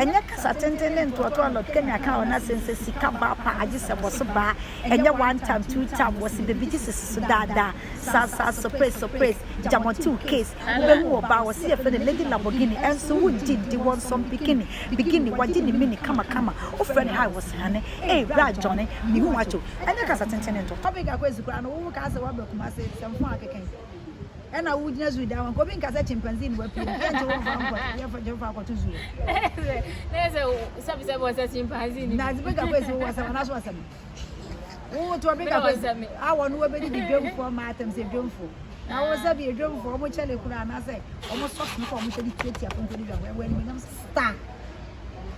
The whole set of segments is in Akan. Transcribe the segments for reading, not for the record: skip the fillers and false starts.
enya kasa tentene ntoto lot kenya ka ona sense sika ba pa agise boso ba enya one time two time was the bitches so da sa surprise jamotu case ube hu ba was here for the lady Lamborghini and so who did want some bikini wajini mini kama o friend high was hane bra Johnny mi hu wacho enya kasa tentene ntoto topic Akwess kura no wo ka se wa ba Kumasi semfo akeken and I would just with that one. Because chimpanzee in weapon. There's a subset was a chimpanzee. Now, the bigger person was an aswasam. Oh, to a bigger person. I want nobody to be for my items a drum for. I was a be a drum for much and I say, almost soft for much of 20 upon when we start.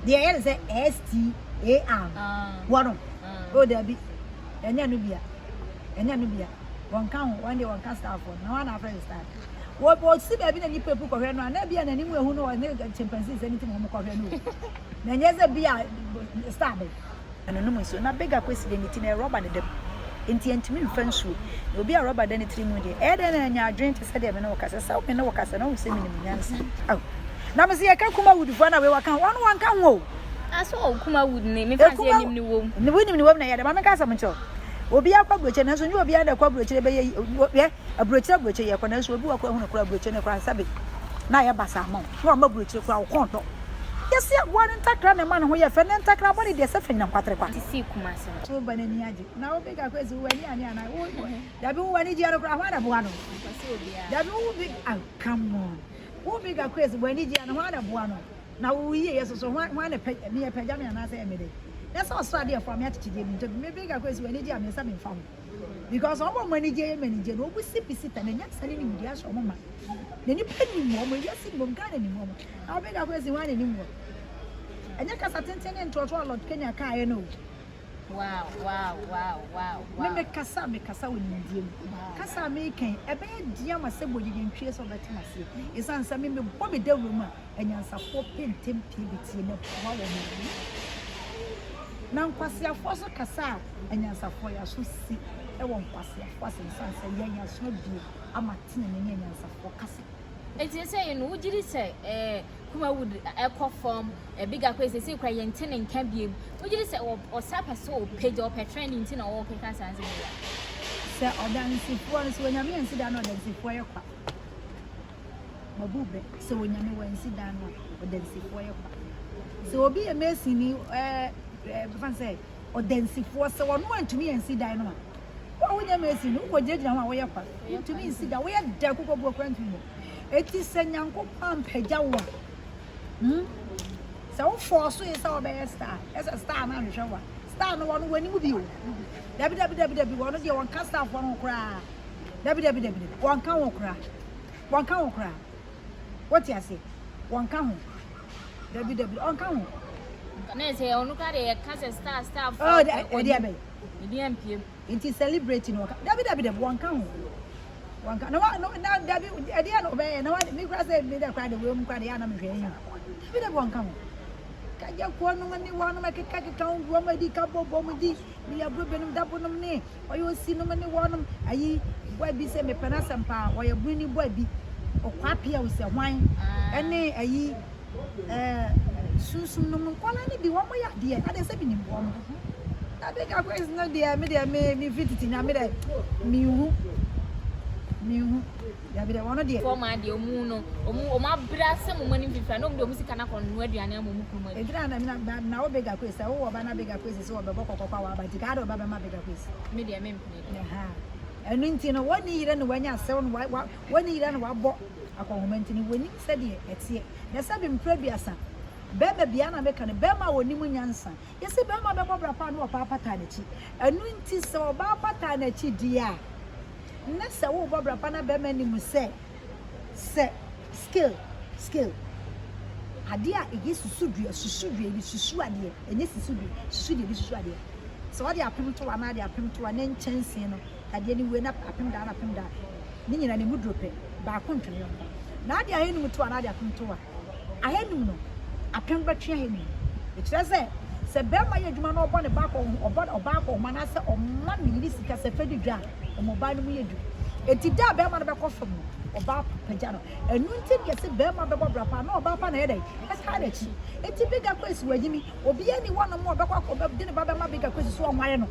The air is STAR. One. Oh, there be. And Yanubia. One count one day one can start for no one after start. What see baby any people correct no na be an anywhere who know chimpanzees anything home correct no. Na nyeza be a start. And no so na bega Akwess dey niti na rubber dem. Enti entimi mfansu. Obi a rubber dey niti mu dey. E dey na nya adwen te say dey me na wokasa say me na wokasa na wo say me ni nyansa. Aw. Na me say e ka kuma wood fo na we waka one kan wo. Aso kuma wood ni me fancy enim ni wo. Ni wonim ni wo na ye dey ma me ka sa me cho. Obi akwa broche na so nyi obi anda kwa broche be ye abroche ye kwa na so obi akwa hu na kwa broche na kwa sabe na ye basa ma no ma broche kwa wo konto yesi agwa ntakra na ma no ho ye fe ntakra body de se fe na kwatre kwa tisi Kumasi so banani aje na obi ga Akwess wani ani ana wo da bi wani ji ara kwa hwa da bo ano da bi wo bi come on wo bi ga Akwess wani ji ana hwa da bo ano na wo yi ye so hwa na pe me pe ja me ana say emede. That's all study for me to maybe Akwess when you am some fam. Because all money manager no we sit and not selling in the ash or mama. Then you pay me more, you see more gun anymore. I'll beg Akwess one anymore. And you can attend and to a lot Kenya car, you know. Wow. Me kasa with Indian. Kasa making a bad dear myself when you increase of that massive. It's answer me Bobby the woman and you answer 4 pin PBT in a power. Now, Kwasia Fosso Cassa, and yes, for your so see, I won't pass your first and sons and young as no be a Martin and young for Cassa. It is saying, would you say, Kuma would a form a big Akwess, say, crying 10 and can be, would you say, or sap so page or per training tin or walking cancer? Sir, or dancing once when you mean sit down or dancing for your quack. Mabube, so when you know when sit down or dancing for your quack. So be amazing, fancy or dancing for so one to me and see Dino. What would you miss? Who would you know where you to me? See that we are Jacob country. It is a young pump, Pejawa. So for so is our best star as a star man shower. Star no one winning with you. WWW, one of your one cast off one cry. WWW, one can't cry. One can't cry. What you say? One can't. WW, one can't. Can say, oh, look at it, cast star. Oh, dear me. It is celebrating. WW, one count. One count. No, I didn't obey. No one, me said, me that cried the room, cried the animal. We one count. Can you call no money one make a cat count, Romedy, couple, Bomedy, we are broken double no name, or you will see no money one. I why be send me penasam pa, or your brinny boy be, or quapia with a wine, and nay, Susan, no one be one way, dear. I didn't say him one. I think Akwess no dear, me fit in a minute. New. Ya be one dear. For my dear moon, or my brass, money if I know the music can on where the animal. Now beg Akwess, oh, Bana beg Akwess, or the book of power, but the God of Baba beg Akwess. Media men. And in 1 year and 1 year, 7 1 year and what bought a comment in winning, said ye, it's here. There's something previous. Bebe biana meka ne bema woni mu nyansa yesi bema be bobra pa no papa tanechi enu nti se oba pata nachi dia na se wo bobra pa na bema ni mu se skill adia ege susudua bi susu ade enye susudua bi susu ade so ade apem to wa na ade apem to wa na nchanse no ade ni we na apem da ni nyina ne mu drope ba ko ntwe na ade ahenu to wa na ade apem to wa ahenu no apem batwe ahenu it say bema ye djuma no obo ne ba ko mana se o ma ni sika se fedi dwa o mobile mu ye du eti da bema no be ko fam oba pagano enu nti de se be ma bebo brapa na oba pa na yede e ka na chi enti Big Akwess wagimi obi ani wona mo obekwa ko be de baba ma Big Akwess so onware no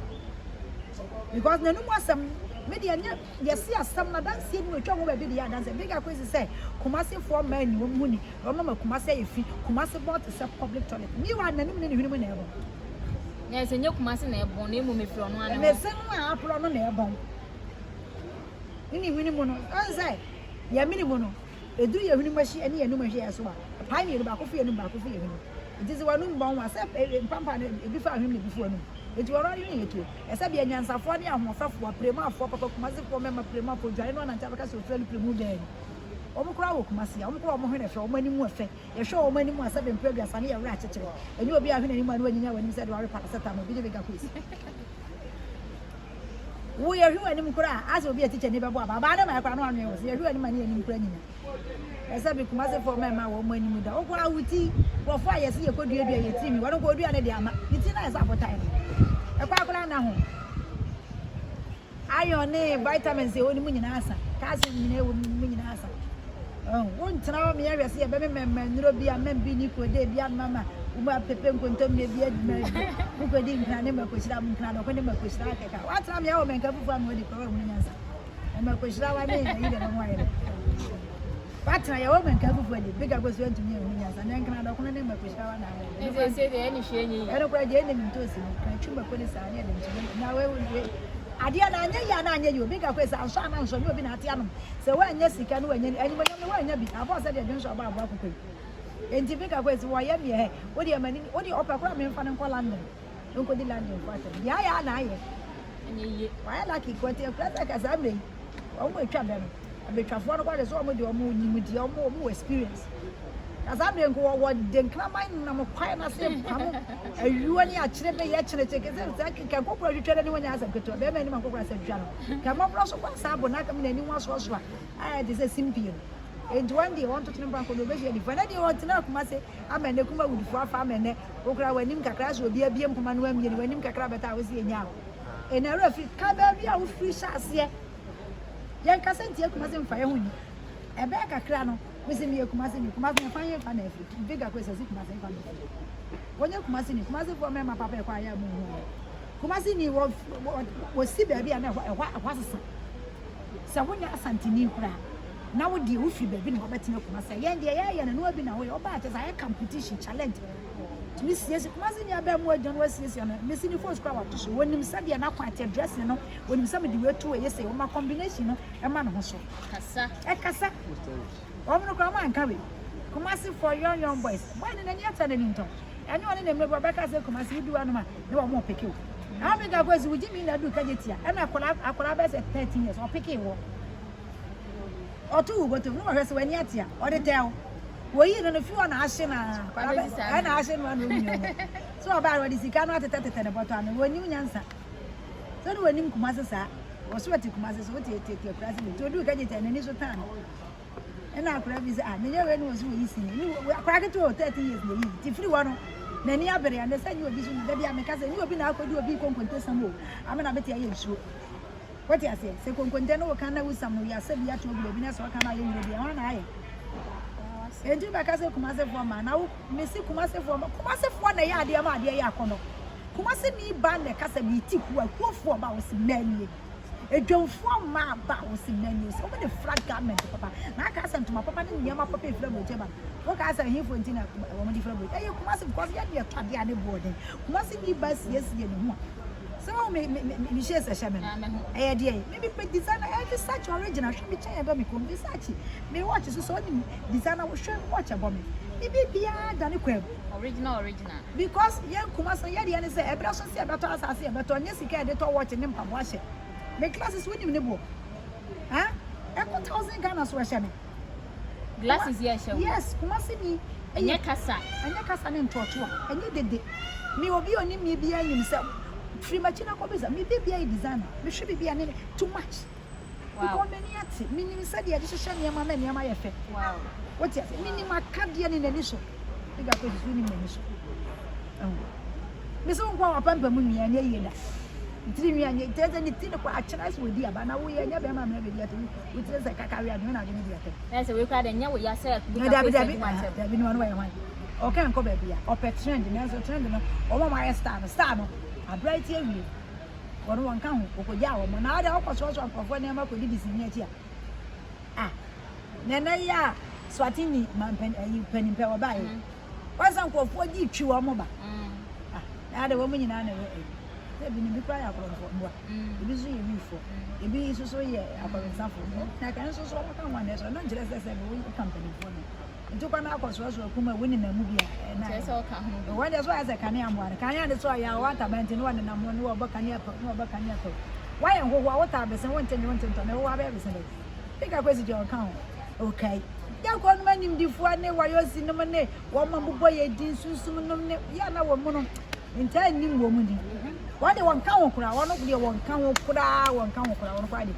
because nanu mo asem me de anya yesi asem na dance ni etwa mo be de ya dance Big Akwess say Kumasi for man ni mu ni o ma Kumasi efi Kumasi bought a public toilet mi wa nanim ni hwenu na ebo yes enye Kumasi na ebo na emu me fro no ana me se no a apro no na ebo ni hwenu mu no say ya mini mu no edu ya hwenu machi ani ya nu mahwe ya so a pai mi ba ko fi enu ba ko fi hwenu it is one bon wa say pampa na ebi fa hwenu bi fu enu eti woro ni yetu esa bia nyansafo ne ahofafo apremafo papa Kumasi fo mema apremafo dware no na nta baka so frelu premu den omo kura wo Kumasi omo kura omo hwene fe omo animu efe ye hwe omo animu asa be mpre duasa ne ye wura chechire eni obi ahwene animu anu anyinya wani se de ware paraseta mo bi de Big Akwess wo ye hwe animu kura asa obi atiche ne bebo aba na ma kura no anwe wo ye hwe animu ne animu kura nyinya esa be Kumasi fo mema wo omo animu da wo kura wuti wo fa ye se ye kodua dua ye timi wo no kodua ne de ama iti na esa fotai e kwa kura na ho iron ne vitamins e oni mu nyina asa calcium nyina e mu nyina asa won tena me ya se be me nro bia membi ni ko de bia mama uma pepe nkontom ne bia me ko di nkra ne makoshira mu nkra no ko ne makoshira keka wa tena me ya o menka fufu am odi ko wa mu nyansa e makoshira wa ne yi de no wa ye wa tena ya o menka fufu adi Big Akwess won tumi mu nyansa ne nkra do ko ne makoshira wa na e se de eni hwe nyi e no ko de eni ntosi kan chumba ko ne sa ne de ntumi na we adia na anya ya na anya yo Big Akwess anso ana anso ni obi na ate anom se wa anya sika no anya anyimo nyam wa anya bi abo se de dwonso aba abo akokoi enti Big Akwess wa ya me he wo de amani wo de opakura me mfa ne nko London nko di London fata ya ya na aye anya ye wa ya lucky kwete kwete ka sa me o mo etwa be no abetwafo no kwa de so o mo de o mo nyimu di o mo experience Asante nko wo de nkraman na mo kwai na se pam awuo ni a kire be ye kire cheke se ka kokoro twetwe ni wonya asa keto be me ni man kokoro asa twa no ka mo bro so kwa sa bo na ka me ni wa so so a de se simpio and one day want to remember ko no be je di fa na di want na Kumasi amene kuma wudufu afa amene okra wanim kakra so obi abiem kuma no amie ni wanim kakra beta wo se enya e na rafi ka ba bia wo free shase yen ka sentie Kumasi mfa ye huni e be kakra no Misi mi Kumasi me fanye fa na efi Big Akwess asi Kumasi fa na efi wonye Kumasi for me ma papa e kwa ya mu Kumasi ni wo si ba bia na ehwa sesa se wonya Asante ni kura na wo di ufi ba bi na obetina Kumasi ye ndie ye na no abi na wo ye oba atesa ye competition challenge mi siesi Kumasi ni aba mu adwan wa siesi na misi ni force kura wa to so wonim sa dia na kwa te dress no wonim sa me di wetu ye se wo ma combination no e ma no ho so kasa Omo ko ma nkawe Kumasi for young boys why na ni ata na ni nton enye one na mrebo beka se Kumasi du anu ma ne wo mo peke o na Big Akwess wuji mi na du ka jetia e na akola be se 13 years o peke wo otu ugoto no hwe se wani atia o de tel wo yi no fi na ahye na na ahye no na onyo so oba ro di sika no atete ne boto anu woni nyansa so do woni Kumasi sa wo so ati Kumasi so tie Kumasi me to du ka jetia na ni so tan ena akura bi se me ye we no so yi sin ni akura ke to 30 years na yi ti free one na ni abere and say you obi so da bia me ka say you obi na akodi obi konkonte sam o amena beti aye nsuo what you say se konkonte no kan na wusam no ya se bia to obi na so kan na ye nyire bia wana na aye endi ba ka say Kumasi for ma na me si Kumasi for na ya ade ma ade ya akono Kumasi ni ba na ka say mi ti ku akuofo ba wo si mani edwonfo ma ba wo si mani so me the flag government papa na ka say ntoma papa ni nyama papa e flag oje ba wo ka say hin fonti na wo mo di flag oje Kumasi because ya de twade ade boarding Kumasi ni ba siesi ye ne ho so me share se shamen eh de me be designer every search original should be change ba me ko be search me watch so ni designer wo show watch about me be bia da ne kwam original because ye Kumasi ye de ne say e bra so se e beto asase e beto nya sika e de to watch ne mpamo ahye me classes when you nebo huh e ko 1000 Ghana so ahye me glasses here show yes Kumasi ni anya kasa ne ntoto a anya dede me obi oni me bia nyim se free machina ko beza me bia designer me hwe bia ne too much wow many ati minim se de hye niam ma niam ayefe wow what you minim akade ne nani so Big Akwess ni nani so me so nkwa wapampa mu nua ne yeda ntiri nwi anye teze ni tiri kwa achira so di aba na wo ye nya be ma me be di ato wo tire se kaka wi ade na ade ni di ato na se we kwa de nya wo ya se bi da bi no wa ya okay nko ba bia o trend na so trend no o ma ma star no abright ewie wono won kan ho ko ja wo mo na ade akwaso so akofo na ma ko di bisini achi a nana ya swatini mampen ayi panimpe wo ba ye wasan kofo gi twi wo mo ba na ade wo mo nyina na we ebi ni bi kwa ya akofo mbo ebi so ye wifo ebi so ye akofo na kan so kan wan so na njire se wo company fo no ntukwa na akwaso so kuma woni na mu bia na so ka ho wanda so ase kan ya mo kan ya de so ya wa tabanti no wanda na mo no oba kan ya to why en ho wa ta be se won tani na wo aba be se de pick kwesi je kan okay ya ko no manim di fu ane wa yo si no ne wo ma bubo ye din susum no ne ya na wo mo no nta ni wo mu di wa de won kan wo kura wo no de won kan wo kura wo kwa de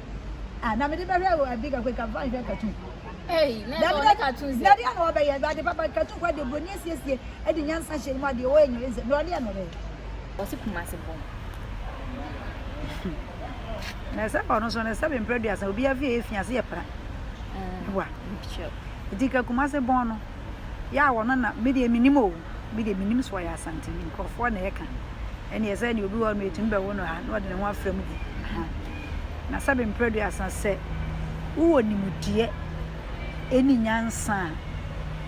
na me de be hwe big kwesi kan fa hwe katu na do ka tuzi na dia no be ye ba de papa katu kwa de broni siesie e de nyansa hye ma de wo enyo eze no dia no be o si Kumasi bon na sa ono so na sa be mpredu asa obi afie efiase ye pra wa dika Kumasi bon no ya wo no na me de minimo so ya Asante ni nkofo na ye kan ene ye sa ni obi wo no etum be wo no ha no de ne ho afram di na sa be mpredu asa se wo ni mudie eni nyansa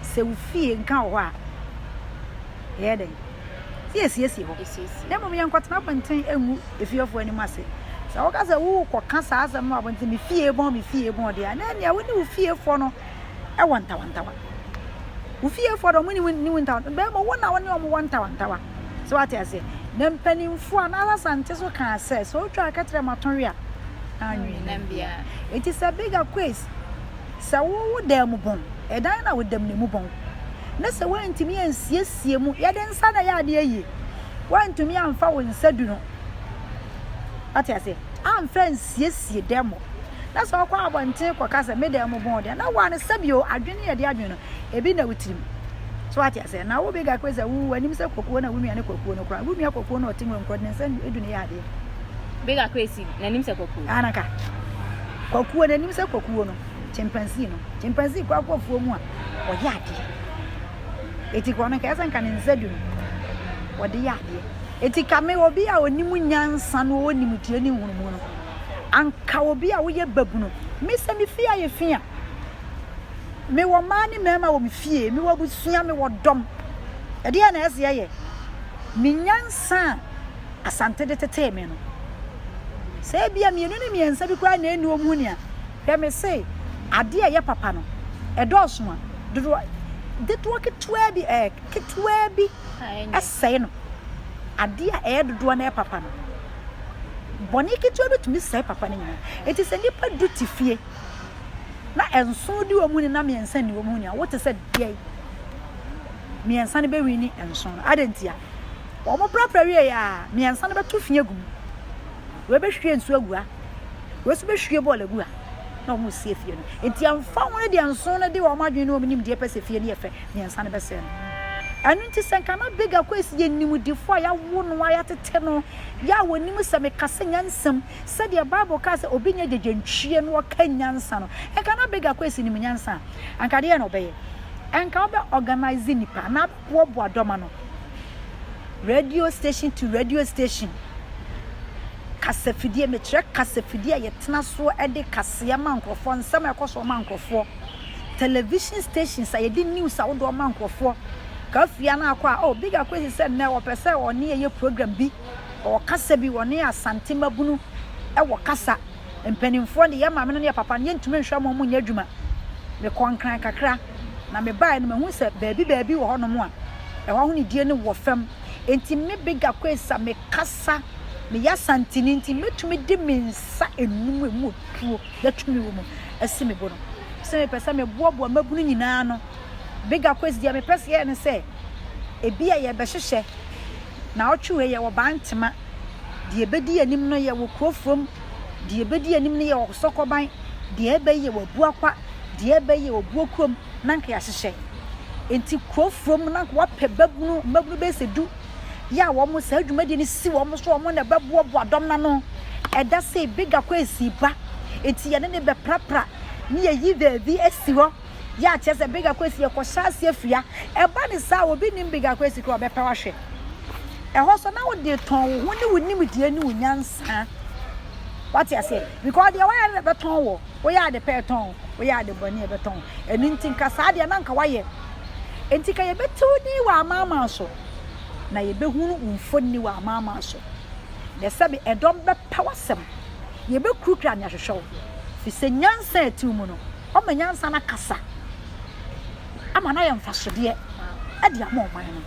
se ufie nka ho a ye den sie ho na mo yankotena panten enwu efiofo ani mase sa wo ka se wo koka sa asem no abonte me fie bon de na ne wo ni ufie fo no e wonta ufie fo do mo ni wonta be mo wona wo ni o mo wonta so what I say na mpanimfo ana Asante so kan se so twa katre matonwe a anwi na bia it is a big Akwess sa wo dem bon edan na wo dem ne mu bon na se wo ntimi ansiesie mu ye den sa na ya de ayi wo ntimi amfa wo nsadu no ati ase amfa ansiesie dem na so kwa abonte kwa kasa me dem bon de na wa ne sabio adwene ye de adwene no ebi na wutirim so ati ase na wo big Akwess wo anim se kokuo na wo nua ne kokuo no kra wo nua kokuo na otim nkro ne nsa edu ne ya de big Akwess na nim se kokuo anaka kokuo na nim se kokuo no Chimpanzee kwa fuo mu a oyade eti kwa no ka esan nzadu wode yade eti kame obi a onimu nyansa no onimu tie ni hunumu no anka obi a wo ye babu no me se me fia ye fia me wo mani mema wo me fie me wo busua me wo dom ede ya na ese ye me nyansa Asante de tete me no se bia me no me nyansa bi kwa na enu omu ni a hwe me se ade a ye papa no edoso a dodo de to ketwa bi asai no ade a dodo na papa no boni ketwa bi tumi sai papa no nyina eti se nipa duty fie na enso di omu ni na me ensa ni omu ni a what se de me ensa ne be wi ni enso no adentia o mo prapra wi ya me ensa ne be to fie gum we be hwie enso agua we so be hwie ball agua na mo sie fie no enti amfa won de anso no de wo madwen no nim de pese fie ne yefe ne ansa ne bese no anu nti senka na big Akwess ye nimudifo ya wo no ya tete no ya wonim se me kase nyansam se de bible ka se obi nya degentwie no ka nyansa no enka na big Akwess nim nyansa anka de no be enka obe organize nipa na wo bo adoma no radio station to radio station kasafidie metre kasafidie yetena so ede kasea mankrofo nsam ekoso mankrofo television stations ayedi news awodo mankrofo kafia na akwa oh big Akwess said na wo pese oni ye program bi o kasa bi woni Asante mabunu e wo kasa mpanimfo de ye maame no ne papa ne ntumi nhwa mo nya adwuma me konkran kakra na me bae no mehu se baabi wo hono mo a e ho ne die ne wo fam enti me big Akwess me kasa me ya Asante ni nti metumi de mensa enum emu tuo da tumi wo mu asime bo no se me pesa me boabo mabunu nyina no big Akwess dia me pesa ye ne se ebi a ye be hyehye na otwe ye wo bantema de ebedi anim no ye wo krofrom de ebedi anim no ye wo sokoban de ebe ye wo buakwa de ebe ye wo buokrom nanka ya hyehye enti krofrom nanka wa pe babunu mabunu be sedu ya wo mo sa adwuma de ni si wo mo so wo mo na bebo adom na no e da say big Akwess ba enti ye ne be prapra ni ye yi baabi asi ho ya chese big Akwess ye ko hyase afia e ba ni sa obi nim big Akwess ko be pe wa hwe e ho so na wo de ton wo ni wonim die ni wonyansa what you say because the way na be ton wo ya de pe ton wo ya de boni e be ton enu ntin ka sa de na nka wa ye enti ka ye betu ni wa mama so na ye behunu umfoni wa mama so de sabe edom be pawasem ye be krukra nya hwehwew fi se nyansa atu mu no o ma nyansa na kasa ama na ye mfasode e de ama o man no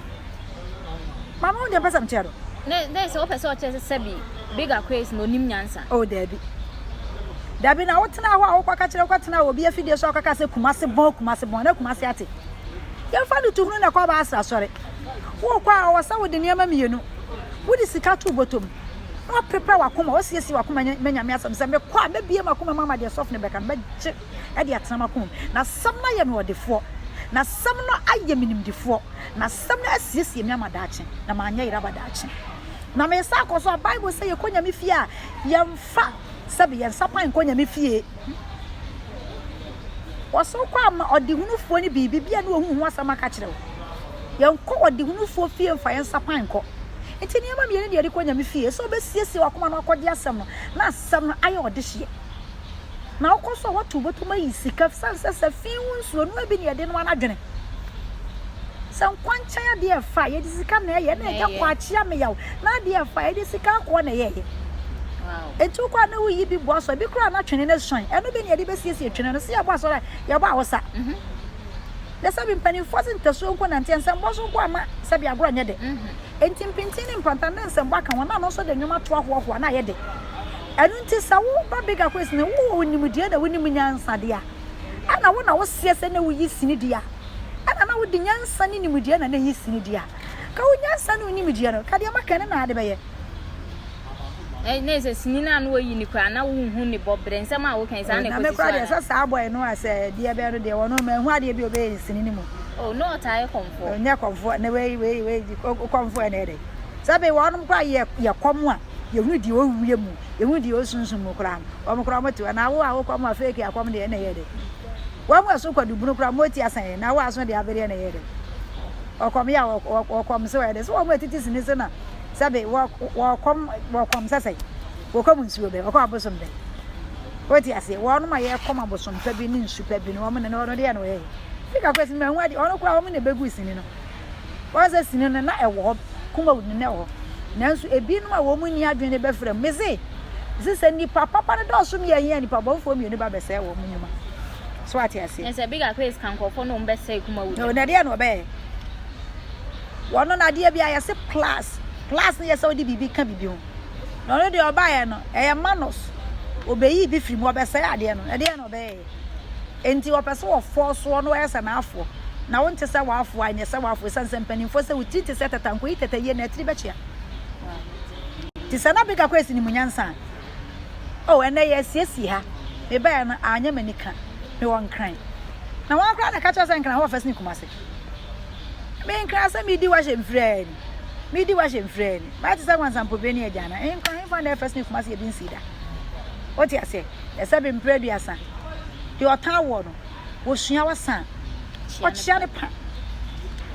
mama o de pesam tiado ne se o pese o chese sabi big Akwess no nim nyansa o dabi na wotena ho a wo kwaka kire kwatena obi afidie so okaka se Kumasi bon na Kumasi ate ye fa du tuhunu na kwa ba asra sore wo kwa wo sa wo de niam mienu wo di sika to botom no prepare wakoma wo siesi wakoma manyame asam se me kwa be bie makoma mama de soft ne beka be je e de atena makoma na sam na ye no odefo na sam no aye minimdefo na sam na asiesi me amadache na manya ira badache na me sa ko so Bible say ye konya me fie a ye mfa sabe ye sapan konya me fie waso kwa ma odihunufo ni bibia na ohun asama ka kire wo ye nko odihunufo fie mfa ye sapan ko enti niam me ye ne de konya me fie so be siesi wakoma na akodi asam no na asam no aye odehye na okoso watu botuma yisika sansa fi wonso no abi ne de no anadwene san kwanchan ya de fa ye disika na ye na ye kwa chia me yawo na de fa ye disika ko na ye wow etu kwa na wuyi bi bo so bi kura na twene na swan eno bi ne de be siesie twene no se ya bo so ya bo awosa le sabi mpani fosin teso nko na ntia nsem bo so kwa ma sabi agora nye de enti mpintini mpantanda nsem bo aka wona no so de nwuma to ahoho na ye de enu nti sa wo ba big Akwess na wo onimdie na wonim nyansa de a ana wo na wo siese na wuyi sini de a ana na wo di nyansa ni nimdie na yi sini de a ka wo nyansa na onimdie no ka de maka ne na ade be ye ne se sini na no yi ni kwa na wo hu ni bobre nsem a wo kan sa na ko si so na me sa boy no ase de be no de wo no ma hu ade bi obe sini ni mu oh no tai komfo nya komfo na we komfo na ede sabe wo no kwa ye komo a ye hu di wo wuye mu ye hu di wo sunsun mu kra o mu kra matu na wo a wo komo fake akom de na ye de wo mu aso kwadu bunu kra moti asan na wo aso de abere na ye de o kom ya o kom so ye de so wo mu atiti sini se na sabe wo kom sasai wo kom nsuo be wo kom abosom be woti ase wo no ma ye kom abosom pa bi ni nsu pa bi no wo mu ne no de ya no ye big Akwess me hu ade ono kra wo mu ne begu sini no wo za sini no na e wo kuma wo ne wo nanso ebi no a wo mu ni adwene be frem meze sise ni papa ne do so me yan ni papa bo mi ni ba be se wo mu nyuma so ati ase yes big Akwess kan kofo no mbe se kuma wo no na de no be wono na de bia ya se plus ne ya so di bibi ka bibi ho no de oba ya no e ya manos obeyi bi firi mu obe se ade no de no be enti wo pese wo force no ya se na afo na won te se wo afo anya se wo afo sanse mpanimfo se wo titi se tatanko yi tete ye na tri be chia ti se na big Akwess ni munyansa oh ene ye siesi ha me ba ya na anya manika me won kran na won kran na ka cha san kran ho first ni Kumasi me nkran se me di wa she mfrɛ ma ti sa wan sampo be ni agya na nkran fa na first ni Kumasi e bin sida o ti ase e se be mpre duasa di otan wo no wo sua wasan o chia ne pa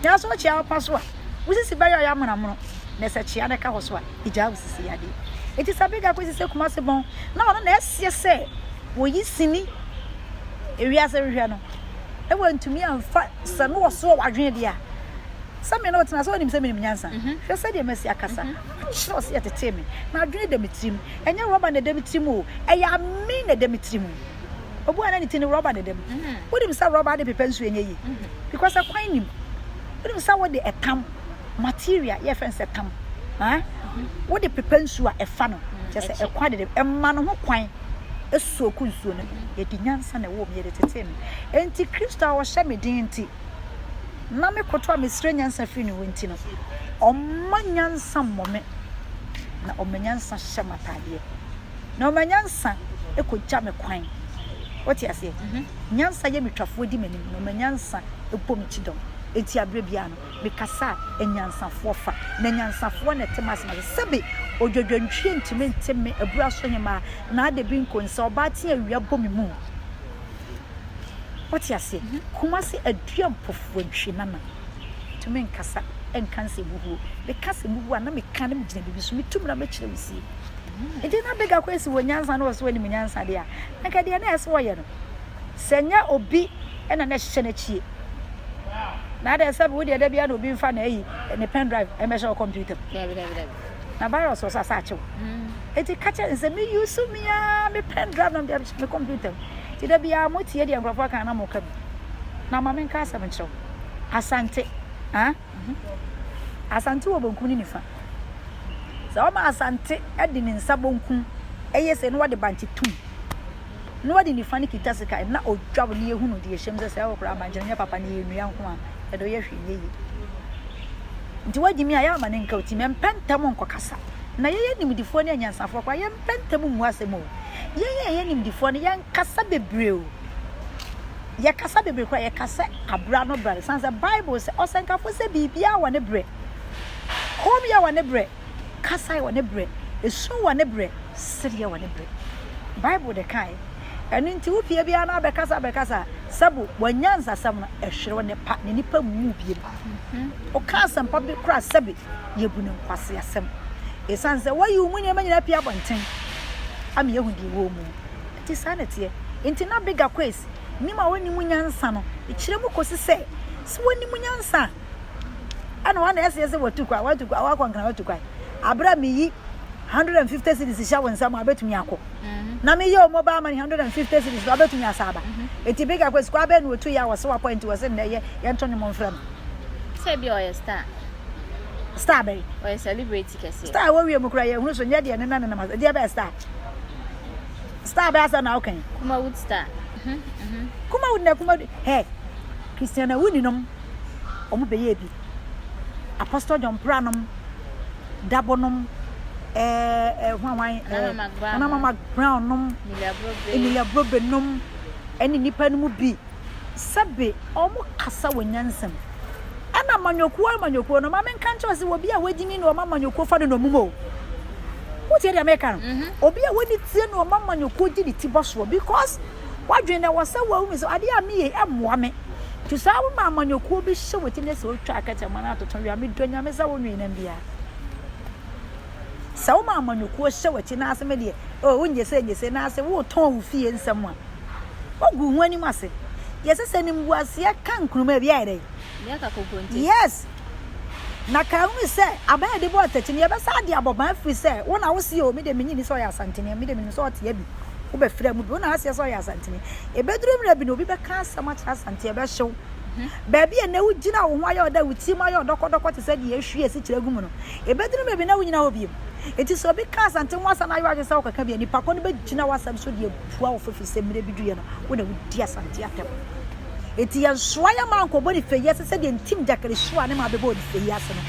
ya so chia pa so a wo sisi ba ya amana mo na se chia ne ka ho so a ija wo sisi ya de eti sa big Akwess se Kumasi bon na ono na esie se wo yi sini ewiase hwehwe no e wo ntumi amfa se no wo so wadwen de a some no tina so nim se minim nyansa hwe se de masi akasa sure se yetete me na adwene de metrim enye roba na de metrim o e ya me na de metrim obu ana ni tini roba de dem wodim sa roba de pepe nsu enye yi because akwan nim wodim sa wo de etam material ye fence etam ha wo de pepe nsu a efa no je se ekwa de emma no ho kwan esuoku nsuo no ye di nyansa na wo me de tete me enti Kristo a wo hye me din nti na me koto a me sire nyansa fi ni wonti no omma nyansa mmome na omanyansa hye matade na omanyansa ekogya me kwan woti ase nyansa ye metwafo di manim no omanyansa epom chidom enti abrebia no me kasa enyansafo fa na nyansafo na temas ma sebe odwodwantwie ntime ntime abura so nyema na ade bi nkonsa obate awia bomi mu what you say Kumasi aduam pofo ntwe nana tumi nkasa enkanse buhu me kasa buhu na me kan me gina bibi so me tum na me kire wisi enti na bega kwesi wo nyansa na wo so ni me nyansa de a nka de na eso ye no senya obi ena na hye na chie na da sabe wo de da bia na obi mfa na yi ne pen drive e me show computer na virus so sa chew enti kacha nse me use me ya me pen drive na me computer ti da bia mo tie de nkrofo kan na mo ka na ma men ka asa me chew asante asante wo bonku ni nifa so ma asante edi ni nsa bonku eye se no wade banche tum no wade nifa ni kita sika na odwa ni ehunu de ehyem se wo kra banche nya papa ni enu ya nko a e do ye hwe yeyi nti wagimi aya ma ne nka oti me mpenta mo nkokasa na ye nimdifo ni anyansafo kwa ye mpenta mu asemo ye nimdifo ni ye nkasa bebreo ye kasa bebre kwa ye kasa abra no bra sanse bible say osenkafo se bibia wa ne bre home ya wa ne bre kasa wa ne bre esu wa ne bre seria wa ne bre bible de kai enu nti wo pie bia na be kasa sabu wanyansa sam na ehwere ne pa ne nipa mu bie o kasa mpa be kra sabi ye bu ne kwase asem esanse wayi umunye manyina pia bonten am ye hudi wo mu ti sanete nti na bega Akwess nima woni munyansa no ekire mu kosi se woni munyansa ana wana yese watukwa wakwankana watukwa abra mi yi 150 cedis sha wonsa ma betumi akọ na me yo mobile money 150 cedis ba betumi asaba eti bega Akwess kwa be no otu ya wo se wa point wo se na ye ntoni mo mfram se bi o star be o celebrity kese star wo wi mu kura ye hunu so nya de ne na ma de be star be asa na okan kuma wood star kuma wood hey Christiana wuninom omo be ye bi Apostle John Pranom Dabonom Mama Brown nom Emilia Brobenum eni nipa no mu bi sabe omo kasa wanyansam ana manyokuo no mama nkancho se obi a wagimi no mama manyokuo fa no mumo wuti ere America obi a wadi tie no mama manyokuo di ti boso because wadwen na wasa wa umi so ade a me amoa me to sa wo mama manyokuo bi hye woti ne se otwa akata mana atoto wi ame donya me sa wo nwi na bia sa wo mama manyokuo hye woti na ase me de wonje se na ase wo ton wo fie nsam a ogu hu ani mase yese se nim buase kan kunuma bia ere yes na ka hu se abaya de bo atachini ye be sa de aboban free se wo na wo se o me de menyi ni so ya Asante ne me de menyi so ote ya bi wo be frɛ mu bi wo na ase so ya Asante ne e beduru mra bi no bi be ka asama cha Asante e be hyew ba bi e na wo gina wo ho ayo da wo ti ma ayo dokɔdɔkɔ te se de ye hwie si kire gumu no e beduru mra bi na wo nyina wo bi eti so bi ka Asante wo asa na ayo age se wo kaka bi ni pa ko no be gina wasam so de bua wo fefi se mra bi duye no wo na wo di Asante atem eti ya soya manko boni feye se de ntim jakere soa ne ma be boni feye ase no